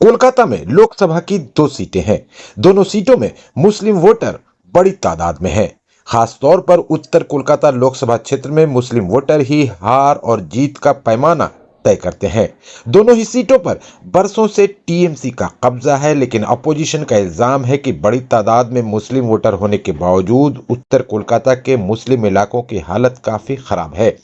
कोलकाता में लोकसभा की 2 सीटें हैं। दोनों सीटों में मुस्लिम वोटर बड़ी तादाद में हैं। खास तौर पर उत्तर कोलकाता लोकसभा क्षेत्र में मुस्लिम वोटर ही हार और जीत का पैमाना तय करते हैं। दोनों ही सीटों पर बरसों से टीएमसी का कब्जा है, लेकिन अपोजिशन का इल्जाम है कि बड़ी तादाद में मुस्लिम वोटर होने के बावजूद उत्तर कोलकाता के मुस्लिम इलाकों की हालत काफी खराब है।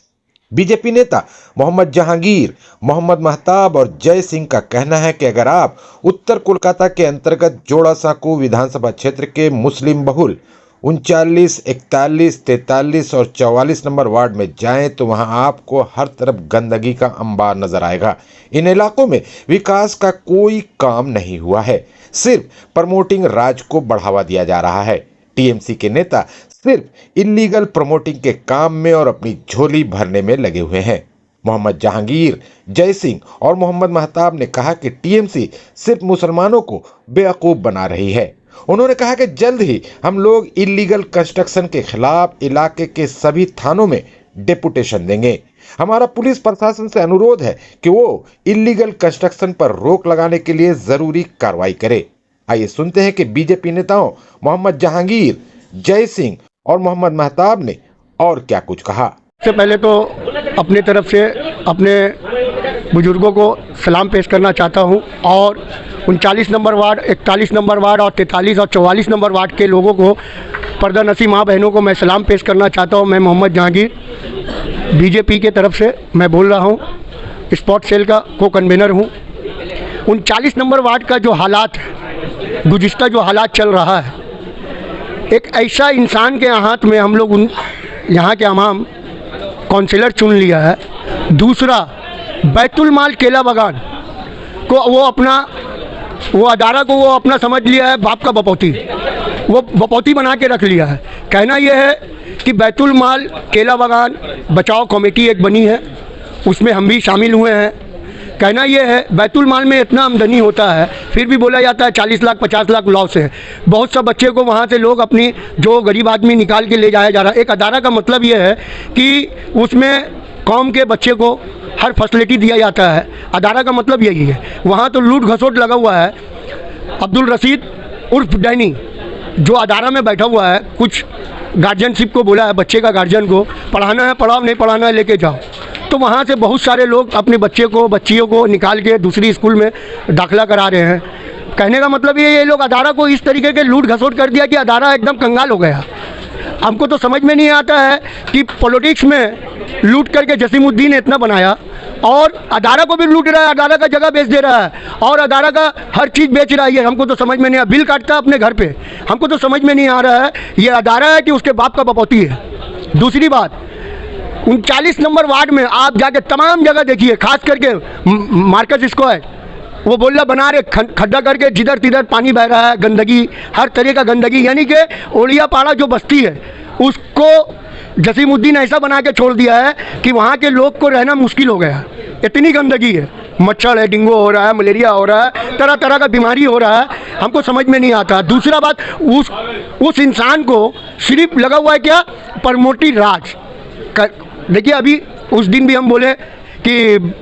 बीजेपी नेता मोहम्मद जहांगीर, मोहम्मद महताब और जय सिंह का कहना है कि अगर आप उत्तर कोलकाता के अंतर्गत जोड़ासांकू विधानसभा क्षेत्र के मुस्लिम बहुल 39, 41, 43 और 44 नंबर वार्ड में जाएं तो वहां आपको हर तरफ गंदगी का अंबार नजर आएगा। इन इलाकों में विकास का कोई काम नहीं हुआ है, सिर्फ प्रमोटिंग राज को बढ़ावा दिया जा रहा है। टीएमसी के नेता सिर्फ इलीगल प्रमोटिंग के काम में और अपनी झोली भरने में लगे हुए हैं। मोहम्मद जहांगीर, जय सिंह और मोहम्मद महताब ने कहा कि टीएमसी सिर्फ मुसलमानों को बेवकूफ बना रही है। उन्होंने कहा कि जल्द ही हम लोग इलीगल कंस्ट्रक्शन के खिलाफ इलाके के सभी थानों में डेपुटेशन देंगे। हमारा पुलिस प्रशासन से अनुरोध है कि वो इलीगल कंस्ट्रक्शन पर रोक लगाने के लिए जरूरी कार्रवाई करे। आइए सुनते हैं कि बीजेपी नेताओं मोहम्मद जहांगीर, जय सिंह और मोहम्मद महताब ने और क्या कुछ कहा। सबसे पहले तो अपनी तरफ से अपने बुजुर्गों को सलाम पेश करना चाहता हूं और 39 नंबर वार्ड, 41 नंबर वार्ड और 43 और 44 नंबर वार्ड के लोगों को, पर्दा नसी माँ बहनों को मैं सलाम पेश करना चाहता हूं। मैं मोहम्मद जहांगीर बीजेपी के तरफ से मैं बोल रहा हूं, स्पॉट सेल का को कन्वीनर हूं। 39 नंबर वार्ड का जो हालात है, गुज़िश्ता जो हालात चल रहा है, एक ऐसा इंसान के हाथ में हम लोग यहाँ के इमाम काउंसिलर चुन लिया है। दूसरा, बैतुल माल केला बागान को वो अदारा को वो अपना समझ लिया है, बाप का बपौती, वो बपौती बना के रख लिया है। कहना यह है कि बैतुल माल केला बागान बचाओ कमेटी एक बनी है, उसमें हम भी शामिल हुए हैं। कहना यह है बैतुल माल में इतना आमदनी होता है, फिर भी बोला जाता है 40 लाख 50 लाख लॉस है। बहुत सा बच्चे को वहाँ से लोग अपनी जो गरीब आदमी निकाल के ले जाया जा रहा है। एक अदारा का मतलब यह है कि उसमें कौम के बच्चे को हर फैसिलिटी दिया जाता है। अदारा का मतलब यही है। वहाँ तो लूट घसोट लगा हुआ है। अब्दुल रशीद उर्फ डैनी जो अदारा में बैठा हुआ है, कुछ गार्जियनशिप को बोला है, बच्चे का गार्जियन को पढ़ाना है पढ़ाओ, नहीं पढ़ाना है लेके जाओ। तो वहाँ से बहुत सारे लोग अपने बच्चियों को निकाल के दूसरी स्कूल में दाखिला करा रहे हैं। कहने का मतलब ये लोग अदारा को इस तरीके के लूट घसोट कर दिया कि अदारा एकदम कंगाल हो गया। हमको तो समझ में नहीं आता है कि पॉलिटिक्स में लूट करके जसीमुद्दीन ने इतना बनाया और अदारा को भी लूट रहा है, अदारा का जगह बेच दे रहा है और अदारा का हर चीज़ बेच रहा है। हमको तो समझ में नहीं आ, बिल काटता है अपने घर पे। हमको तो समझ में नहीं आ रहा है ये अदारा है कि उसके बाप का बपौती है। दूसरी बात, 39 नंबर वार्ड में आप जाके तमाम जगह देखिए, खास करके मार्कस स्क्वायर, वो बोला बना रहे खड्डा करके, जिधर तिधर पानी बह रहा है, गंदगी, हर तरह का गंदगी। यानी कि ओलिया पाड़ा जो बस्ती है उसको जसीमुद्दीन ऐसा बना के छोड़ दिया है कि वहाँ के लोग को रहना मुश्किल हो गया। इतनी गंदगी है, मच्छर है, डेंगू हो रहा है, मलेरिया हो रहा है, तरह तरह का बीमारी हो रहा है। हमको समझ में नहीं आता। दूसरा बात, उस इंसान को सिर्फ लगा हुआ है क्या, प्रमोटी राज। देखिए अभी उस दिन भी हम बोले कि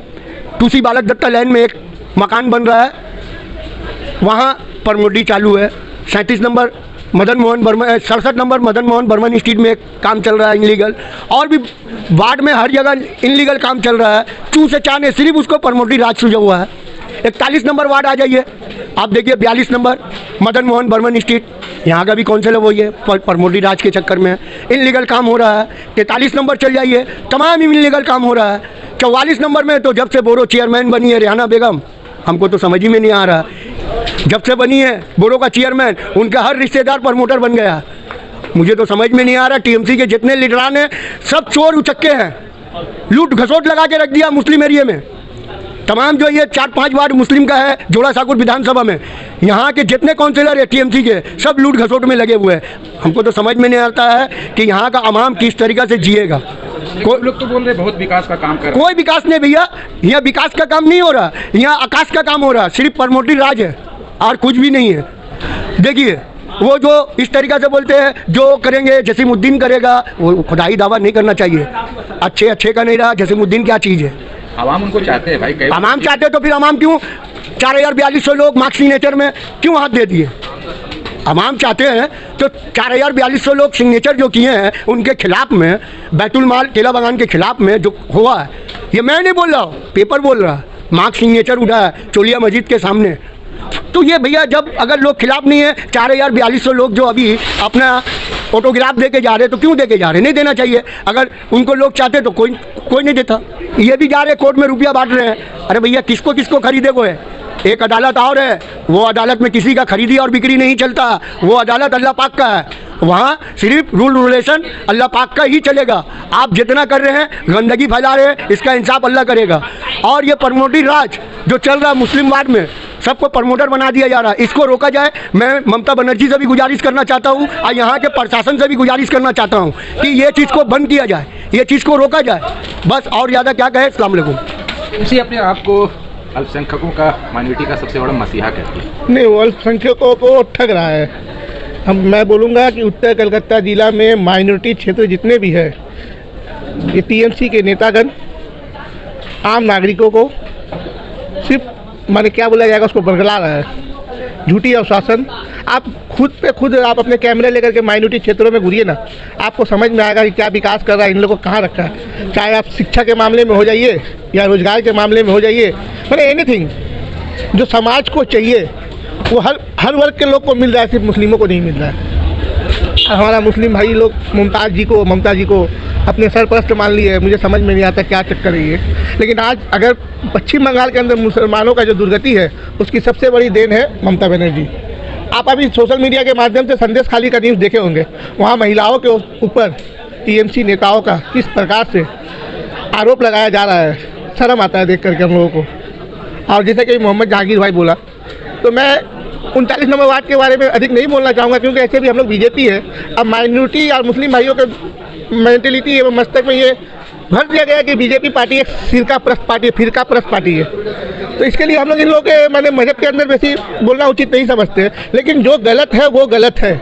टूसी बालक दत्ता लाइन में एक मकान बन रहा है, वहाँ प्रमोटी चालू है। 37 number Madan Mohan Barman, 67 number Madan Mohan Barman street में एक काम चल रहा है इनलीगल, और भी वार्ड में हर जगह इनलीगल काम चल रहा है। चू से चाने सिर्फ उसको प्रमोटी राज सूझा हुआ है। 41 नंबर वार्ड आ जाइए, आप देखिए 42 नंबर मदन मोहन बर्मन स्ट्रीट, यहाँ का भी काउंसिल है वो ये प्रमोटी राज के चक्कर में इनलीगल काम हो रहा है। 43 नंबर चल जाइए, तमाम इनलीगल काम हो रहा है। 44 नंबर में तो जब से बोरो चेयरमैन बनी है रेहाना बेगम, हमको तो समझ ही में नहीं आ रहा। जब से बनी है बोरो का चेयरमैन, उनका हर रिश्तेदार प्रमोटर बन गया। मुझे तो समझ में नहीं आ रहा। टीएमसी के जितने लीडरान हैं सब चोर उचक्के हैं, लूट घसोट लगा के रख दिया मुस्लिम एरिया में। तमाम जो ये 4-5 वार्ड मुस्लिम का है जोड़ासांकू विधानसभा में, यहाँ के जितने काउंसिलर है टीएमसी के सब लूट घसोट में लगे हुए हैं। हमको तो समझ में नहीं आता है कि यहाँ का आवाम किस तरीक़े से जिएगा। कोई लोग तो बोल रहे बहुत विकास का काम कर रहे हैं। कोई विकास नहीं भैया, यहाँ विकास का काम नहीं हो रहा, यहाँ आकाश का काम हो रहा। सिर्फ प्रमोटी राज है और कुछ भी नहीं है। देखिए वो जो इस तरीक़े से बोलते हैं जो करेंगे जसीमुद्दीन करेगा, वो खुदाई दावा नहीं करना चाहिए। अच्छे का नहीं रहा, जसीमुद्दीन क्या चीज़ है। आवाम उनको चाहते हैं भाई। आवाम चाहते तो फिर आवाम क्यों 4,4200 लोग मार्क्स सिग्नेचर में क्यों हाथ दे दिए? हम चाहते हैं तो 4,4200 लोग सिग्नेचर जो किए हैं उनके खिलाफ में, बैतुल माल केला बागान के खिलाफ में जो हुआ है, ये मैं नहीं बोल रहा हूँ, पेपर बोल रहा है, मार्क्स सिग्नेचर उठा है चोलिया मस्जिद के सामने। तो ये भैया जब अगर लोग खिलाफ नहीं है, 4,4200 लोग जो अभी अपना फोटोग्राफ दे के जा रहे, तो क्यों दे के जा रहे? नहीं देना चाहिए। अगर उनको लोग चाहते तो कोई नहीं देता। ये भी जा रहे कोर्ट में रुपया बांट रहे हैं। अरे भैया किसको किसको खरीदे को है? एक अदालत और है, वो अदालत में किसी का खरीदी और बिक्री नहीं चलता। वो अदालत अल्लाह पाक का है, वहाँ सिर्फ रूल रेगुलेशन अल्लाह पाक का ही चलेगा। आप जितना कर रहे हैं, गंदगी फैला रहे हैं, इसका इंसाफ अल्लाह करेगा। और ये प्रमोटरी राज जो चल रहा है मुस्लिम वार्ड में, सबको प्रमोटर बना दिया जा रहा है, इसको रोका जाए। मैं ममता बनर्जी से भी गुजारिश करना चाहता हूँ और यहाँ के प्रशासन से भी गुजारिश करना चाहता हूँ कि ये चीज़ को बंद किया जाए, ये चीज़ को रोका जाए। बस और ज़्यादा क्या कहे। अस्सलाम वालेकुम। इसी अपने आप को अल्पसंख्यकों का, माइनॉरिटी का सबसे बड़ा मसीहा कहते हैं। नहीं, वो अल्पसंख्यकों को ठग रहा है। मैं बोलूँगा कि उत्तर कलकत्ता ज़िला में माइनॉरिटी क्षेत्र जितने भी है, ये टीएमसी के नेतागण आम नागरिकों को सिर्फ माने क्या बोला जाएगा उसको बरगला रहा है, झूठी आश्वासन। आप खुद आप अपने कैमरे लेकर के माइनॉरिटी क्षेत्रों में घूरिए ना, आपको समझ में आएगा कि क्या विकास कर रहा है, इन लोगों को कहाँ रखा है। चाहे आप शिक्षा के मामले में हो जाइए या रोजगार के मामले में हो जाइए, मैंने एनीथिंग जो समाज को चाहिए वो हर वर्ग के लोग को मिल रहा है, सिर्फ मुस्लिमों को नहीं मिल रहा है। हमारा मुस्लिम भाई लोग ममता जी को अपने सरपरस्त मान लिए। मुझे समझ में नहीं आता क्या चक्कर है ये। लेकिन आज अगर पश्चिम बंगाल के अंदर मुसलमानों का जो दुर्गति है, उसकी सबसे बड़ी देन है ममता बनर्जी। आप अभी सोशल मीडिया के माध्यम से संदेश खाली का न्यूज़ देखे होंगे, वहाँ महिलाओं के ऊपर टीएमसी नेताओं का किस प्रकार से आरोप लगाया जा रहा है। शर्म आता है देख करके हम लोगों को। और जैसे कि मोहम्मद जहांगीर भाई बोला, तो मैं 39 नंबर वार्ड के बारे में अधिक नहीं बोलना चाहूँगा, क्योंकि ऐसे भी हम लोग बीजेपी है। अब माइनॉरिटी और मुस्लिम भाइयों के मेंटेलिटी एवं मस्तक में ये भर दिया गया कि बीजेपी पार्टी एक फिरका परस्त पार्टी है। तो इसके लिए हम लोग इन लोगों के मैंने मजहब के अंदर वैसे बोलना उचित नहीं समझते, लेकिन जो गलत है वो गलत है।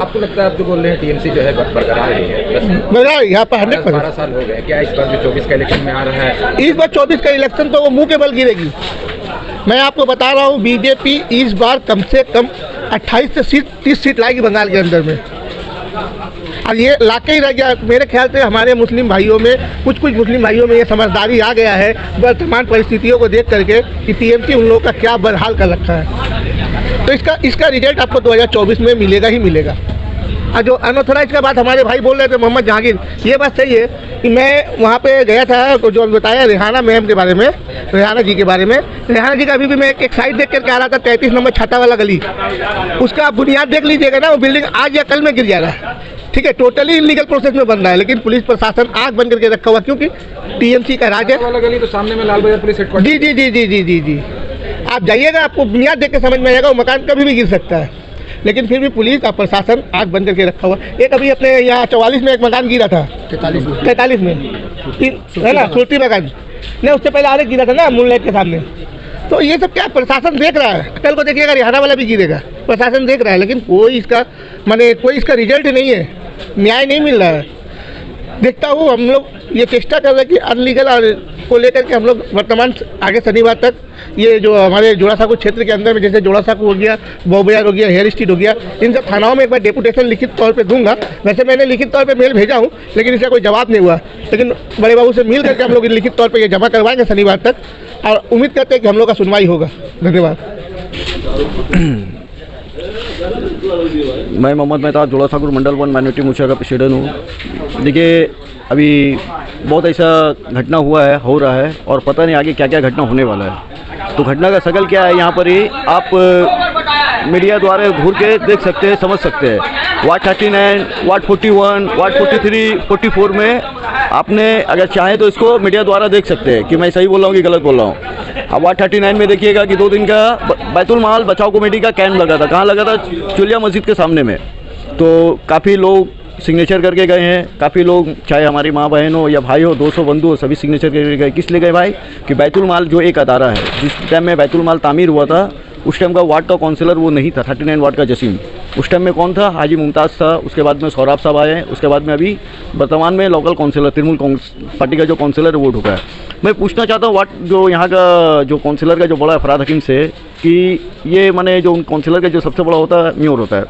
आपको लगता है आप जो बोल रहे हैं टीएमसी जो है बरकरार है यहाँ पर 100%। 12 साल हो गए, क्या इस बार जो 24 का इलेक्शन में आ रहा है? इस बार 24 का इलेक्शन तो वो मुंह के बल गिरेगी। मैं आपको बता रहा हूँ, बीजेपी इस बार कम से कम 28 से 30 सीट लाएगी बंगाल के अंदर में। और ये लाके ही रह गया। मेरे ख्याल से हमारे मुस्लिम भाइयों में कुछ मुस्लिम भाइयों में ये समझदारी आ गया है वर्तमान परिस्थितियों को देख करके कि टीएमसी उन लोगों का क्या बदहाल कर रखा है। तो इसका रिजल्ट आपको 2024 में मिलेगा ही मिलेगा। और जो अनऑथराइज का बात हमारे भाई बोल रहे थे मोहम्मद जहांगीर, ये बात सही है कि मैं वहाँ पे गया था, जो बताया रेहाना मैम के बारे में, रेहाना जी के बारे में। रेहाना जी का अभी भी मैं एक साइड देख करके आ रहा था, 33 नंबर छाता वाला गली, उसका आप बुनियाद देख लीजिएगा ना, वो बिल्डिंग आज या कल में गिर जाएगा। ठीक है, टोटली इलीगल प्रोसेस में बन रहा है, लेकिन पुलिस प्रशासन आग बन करके रखा हुआ, क्योंकि टीएमसी का राज है। वाला गली तो सामने में लाल बाजार पुलिस हेडक्वार्टर। जी, आप जाइएगा, आपको बुनियाद देख के समझ में आएगा, वो मकान कभी भी गिर सकता है, लेकिन फिर भी पुलिस और प्रशासन आग बंद करके रखा हुआ। एक अभी अपने यहाँ 44 में एक मकान गिरा था, 43 में है ना, सुरती मकान नहीं, उससे पहले आगे गिरा था ना मूनलाइट के सामने। तो ये सब क्या प्रशासन देख रहा है, कल को देखिएगा रिहाना वाला भी गिरेगा, प्रशासन देख रहा है, लेकिन कोई इसका रिजल्ट नहीं है, न्याय नहीं मिल रहा है। देखता हूँ हम लोग ये चेष्टा कर रहे हैं कि अनलीगल और को लेकर के हम लोग वर्तमान आगे शनिवार तक ये जो हमारे जोड़ासाँको क्षेत्र के अंदर में, जैसे जोड़ासाँको हो गया, बॉबयार हो गया, हेयर स्ट्रीट हो गया, इन सब थानाओं में एक बार डेपुटेशन लिखित तौर पे दूंगा। वैसे मैंने लिखित तौर पे मेल भेजा हूँ, लेकिन इसका कोई जवाब नहीं हुआ। लेकिन बड़े बाबू से मिल करके हम लोग लिखित तौर पर ये जमा करवाएंगे शनिवार तक, और उम्मीद करते हैं कि हम लोग का सुनवाई होगा। धन्यवाद। मैं मोहम्मद मेहता, जोड़ासाँको मंडल 1 माइनॉरिटी मोर्चा का प्रेसिडेंट हूँ। देखिए, अभी बहुत ऐसा घटना हुआ है, हो रहा है, और पता नहीं आगे क्या क्या घटना होने वाला है। तो घटना का शकल क्या है, यहाँ पर ही आप मीडिया द्वारा घूर के देख सकते हैं, समझ सकते हैं। वार्ड 39, वार्ड 41, वार्ड 43, 44 में आपने अगर चाहे तो इसको मीडिया द्वारा देख सकते हैं कि मैं सही बोल रहा हूँ कि गलत बोल रहा हूँ। अब वार्ड 39 में देखिएगा कि 2 दिन का बैतुल माल बचाओ कमेटी का कैंप लगा था। कहाँ लगा था? चोलिया मस्जिद के सामने में। तो काफ़ी लोग सिग्नेचर करके गए हैं, काफ़ी लोग, चाहे हमारी माँ बहन हो या भाई हो, 200 बंधु हो, सभी सिग्नेचर करके गए। किस लिए गए भाई? कि बैतुल माल जो एक अदारा है, जिस टाइम में बैतुल माल तामीर हुआ था, उस टाइम का वार्ड का काउंसिलर वो नहीं था, 39 वार्ड का जसीम। उस टाइम में कौन था? हाजी मुमताज़ था। उसके बाद में सौराब साहब आए। उसके बाद में अभी वर्तमान में लोकल काउंसिलर, तृणमूल पार्टी का जो काउंसिलर है वो ढुका है। मैं पूछना चाहता हूँ जो यहाँ का जो काउंसिलर का जो बड़ा फराद हकीम से कि ये माने जो काउंसिलर का जो सबसे बड़ा होता है मेयर होता है,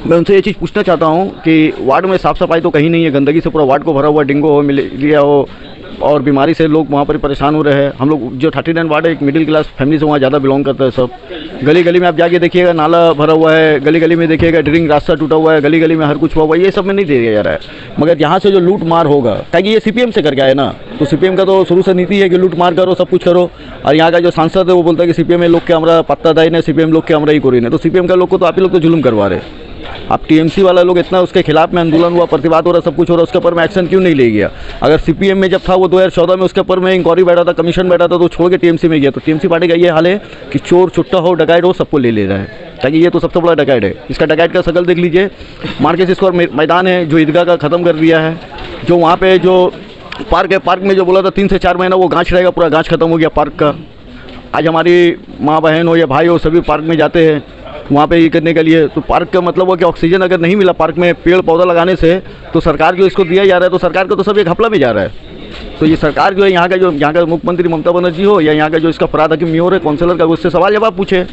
मैं उनसे ये चीज़ पूछना चाहता हूँ कि वार्ड में साफ़ सफाई तो कहीं नहीं है, गंदगी से पूरा वार्ड को भरा हुआ, डेंगू हो, मलेरिया हो और बीमारी से लोग वहाँ पर परेशान हो रहे हैं। हम लोग जो 39 वार्ड है एक मिडिल क्लास फैमिली से वहाँ ज़्यादा बिलोंग करता है सब। गली गली में आप जाके देखिएगा नाला भरा हुआ है, गली गली में देखिएगा ड्रिंक रास्ता टूटा हुआ है, गली गली में हर कुछ हुआ हुआ है, ये सब में नहीं दिया जा रहा है। मगर यहाँ से जो लूट मार होगा, ताकि ये सीपीएम से करके आए ना, तो सीपीएम का तो शुरू से नीति है कि लूट मार करो, सब कुछ करो। और यहाँ का जो सांसद है वो बोलता है कि सीपीएम लोग के हमारा पत्ता दाई ने, सीपीएम लोग के हमारा ही कोरी ने, तो सीपीएम का लोग को तो आप ही लोग तो जुल्म करवा रहे। आप टीएमसी वाला लोग इतना उसके खिलाफ में आंदोलन हुआ, प्रतिवाद हो रहा, सब कुछ हो रहा, उसके ऊपर में एक्शन क्यों नहीं ले गया? अगर सीपीएम में जब था वो 2014 में उसके ऊपर में इंक्वायरी बैठा था, कमीशन बैठा था, तो छोड़ के टीएमसी में गया। तो टीएमसी पार्टी का ये हाल है कि चोर चुट्टा हो, डकैत हो, सबको ले रहा है, ताकि ये तो सबसे बड़ा डकैत है। इसका डकैत का शकल देख लीजिए। मार्केट स्क्वायर मैदान है जो ईदगाह का ख़त्म कर दिया है, जो वहाँ पे जो पार्क है, पार्क में जो बोला था 3 से 4 महीना वो गाँच रहेगा, पूरा गाँच खत्म हो गया पार्क का। आज हमारी माँ बहन हो या भाई हो सभी पार्क में जाते हैं वहाँ पे ये करने के लिए। तो पार्क का मतलब वो कि ऑक्सीजन अगर नहीं मिला पार्क में पेड़ पौधा लगाने से, तो सरकार जो इसको दिया जा रहा है, तो सरकार को तो सब एक घपला में जा रहा है। तो ये सरकार जो है यहाँ का मुख्यमंत्री ममता बनर्जी हो या यहाँ का जो इसका फराद हकीम मेयर है काउंसिलर का, उससे सवाल जवाब पूछे।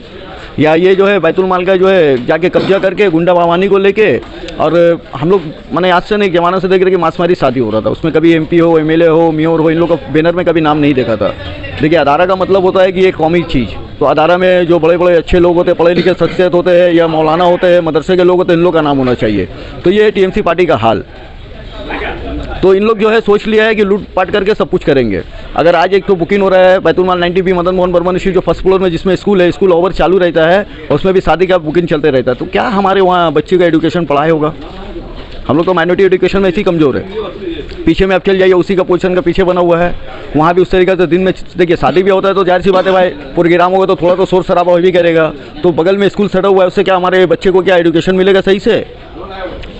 या ये जो है बैतुल माल का जो है जाके कब्जा करके गुंडा बावानी को लेके, और हम लोग मैंने आज से नहीं जमाना से देख रहे कि मांसमारी शादी हो रहा था, उसमें कभी एमपी हो, एमएलए हो, मेयर हो, इन लोगों का बैनर में कभी नाम नहीं देखा था। देखिए अदारा का मतलब होता है कि ये कौमी चीज़, तो अदारा में जो बड़े बड़े अच्छे लोग होते हैं, पढ़े लिखे शख्सियत होते हैं या मौलाना होते हैं, मदरसे के लोग होते हैं, इन लोग का नाम होना चाहिए। तो ये टीएमसी पार्टी का हाल। तो इन लोग जो है सोच लिया है कि लूटपाट करके सब कुछ करेंगे। अगर आज एक तो बुकिंग हो रहा है बैतुल माल 90B मदन मोहन बर्मन स्ट्रीट जो फर्स्ट फ्लोर में जिसमें स्कूल है, स्कूल ओवर चालू रहता है, उसमें भी शादी का बुकिंग चलते रहता है। तो क्या हमारे वहाँ बच्चे का एजुकेशन पढ़ाई होगा? हम लोग तो माइनॉरिटी एजुकेशन में इसी कमज़ोर है। पीछे में आप चल जाइए, उसी का पोजीशन का पीछे बना हुआ है, वहाँ भी उस तरीके से दिन में देखिए शादी भी होता है तो जाहिर सी बात है भाई प्रोग्राम होगा तो थोड़ा तो शोर शराबा भी करेगा। तो बगल में स्कूल सटा हुआ है, उससे क्या हमारे बच्चे को क्या एजुकेशन मिलेगा सही से?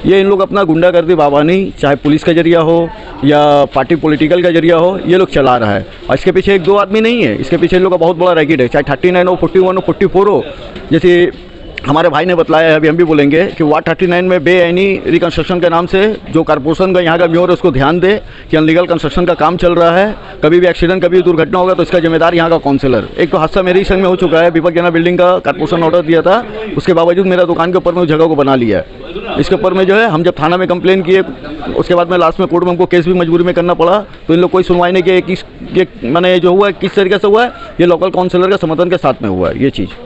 ये इन लोग अपना गुंडागर्दी बाबानी, चाहे पुलिस का जरिया हो या पार्टी पॉलिटिकल का जरिया हो, ये लोग चला रहा है। और इसके पीछे एक दो आदमी नहीं है, इसके पीछे इन लोग का बहुत बड़ा रैकेट है। चाहे 39 हो, 41 हो, 44 हो, जैसे हमारे भाई ने बताया है, अभी हम भी बोलेंगे कि वार्ड 39 में बेआईनी रिकंस्ट्रक्शन के नाम से जो कारपोरेशन का यहाँ का मेयर है उसको ध्यान दे कि अनलीगल कंस्ट्रक्शन का काम चल रहा है। कभी भी एक्सीडेंट, कभी दुर्घटना होगा तो इसका जिम्मेदार यहाँ का काउंसिलर। एक तो हादसा मेरे ही संग में हो चुका है, विपक जना बिल्डिंग का कारपोरेशन ऑर्डर दिया था, उसके बावजूद मेरा दुकान के ऊपर में उस जगह को बना लिया है। इसके ऊपर में जो है हम जब थाना में कंप्लेन किए, उसके बाद में लास्ट में कोर्ट में हमको केस भी मजबूरी में करना पड़ा, तो इन लोग कोई सुनवाई नहीं किया। किस मैंने जो हुआ है किस तरीके से हुआ है, ये लोकल काउंसिलर का समर्थन के साथ में हुआ है ये चीज़।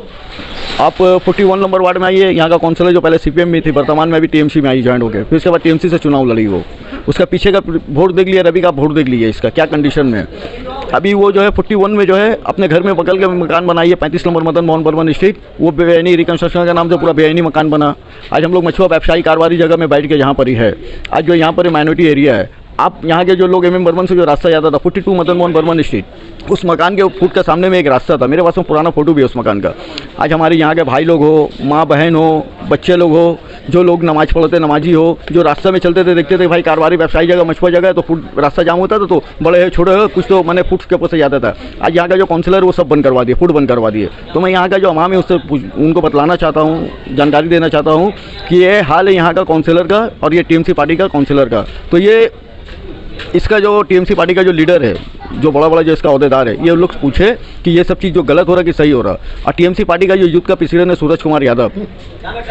आप 41 नंबर वार्ड में आइए, यहाँ का काउंसिलर जो पहले सीपीएम में थी, वर्तमान में अभी टीएमसी में आई ज्वाइन हो गए, फिर उसके बाद टीएमसी से चुनाव लड़ी वो। उसका पीछे का वोट देख लिया, रवि का वोट देख लीजिए इसका क्या कंडीशन में है। अभी वो जो है 41 में जो है अपने घर में बगल के मकान बनाइए, 35 नंबर मदन मोहन बर्मन स्ट्रीट, वो बेआईनी रिकंस्ट्रक्शन के नाम से पूरा बेआईनी मकान बना। आज हम लोग मछुआ व्यवसायी कारोबारी जगह में बैठ के जहाँ पर ही है, आज जो यहाँ पर माइनॉरिटी एरिया है, आप यहाँ के जो लोग एमएम बर्मन से जो रास्ता जाता था 42 मदन मोहन बर्मन स्ट्रीट, उस मकान के फुट के सामने में एक रास्ता था, मेरे पास में पुराना फोटो भी है उस मकान का। आज हमारे यहाँ के भाई लोग हो, माँ बहन हो, बच्चे लोग हो, जो लोग नमाज पढ़ते नमाजी हो, जो रास्ते में चलते थे देखते थे भाई कारोबारी व्यवसायी जगह मछुआ जगह है, तो फुट रास्ता जाम होता था, तो बड़े छोटे हो कुछ तो मैंने फुट के ऊपर से जाता था। आज यहाँ का जो काउंसिलर वो सब बंद करवा दिए, फुट बंद करवा दिए। तो मैं यहाँ का जो अवाम है उससे उनको बतलाना चाहता हूँ, जानकारी देना चाहता हूँ कि ये हाल है यहाँ का काउंसिलर का और ये टीएमसी पार्टी का काउंसिलर का। तो ये इसका जो टीएमसी पार्टी का जो लीडर है, जो बड़ा बड़ा जो इसका अहदेदार है, ये लोग पूछे कि ये सब चीज़ जो गलत हो रहा है कि सही हो रहा। और टीएमसी पार्टी का जो यूथ का प्रेसिडेंट है सूरज कुमार यादव,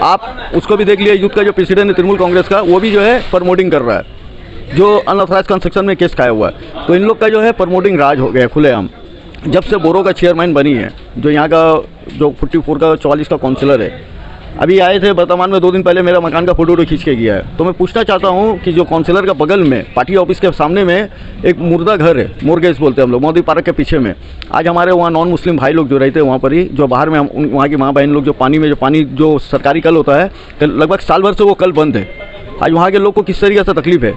आप उसको भी देख लिया, यूथ का जो प्रेसिडेंट है तृणमूल कांग्रेस का, वो भी जो है प्रमोटिंग कर रहा है, जो अनऑथराइज कंस्ट्रक्शन में केस खाया हुआ है। तो इन लोग का जो है प्रमोटिंग राज हो गया खुलेआम। जब से बोरो का चेयरमैन बनी है, जो यहाँ का जो 44 का 44 का काउंसिलर है, अभी आए थे वर्तमान में 2 दिन पहले मेरा मकान का फोटो खींच के गया है। तो मैं पूछना चाहता हूँ कि जो काउंसिलर का बगल में पार्टी ऑफिस के सामने में एक मुर्दा घर है, मोरगेज बोलते हैं हम लोग, मोदी पार्क के पीछे में, आज हमारे वहाँ नॉन मुस्लिम भाई लोग जो रहते हैं वहाँ पर ही, जो बाहर में हम वहाँ की माँ बहन लोग जो पानी जो सरकारी कल होता है, तो लगभग साल भर से वो कल बंद है। आज वहाँ के लोग को किस तरीके से तकलीफ है?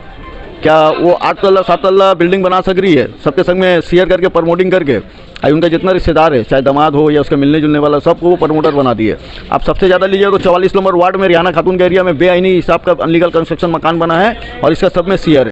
क्या वो 8 तल्ला 7 तल्ला बिल्डिंग बना सक रही है सबके संग में शेयर करके प्रमोटिंग करके? आज उनका जितना रिश्तेदार है, चाहे दामाद हो या उसके मिलने जुलने वाला, सबको वो प्रमोटर बना दिए। आप सबसे ज़्यादा लीजिए तो 44 नंबर वार्ड में रियाना खातून के एरिया में बेआईनी हिसाब का अनलीगल कंस्ट्रक्शन मकान बना है और इसका सब में शेयर है।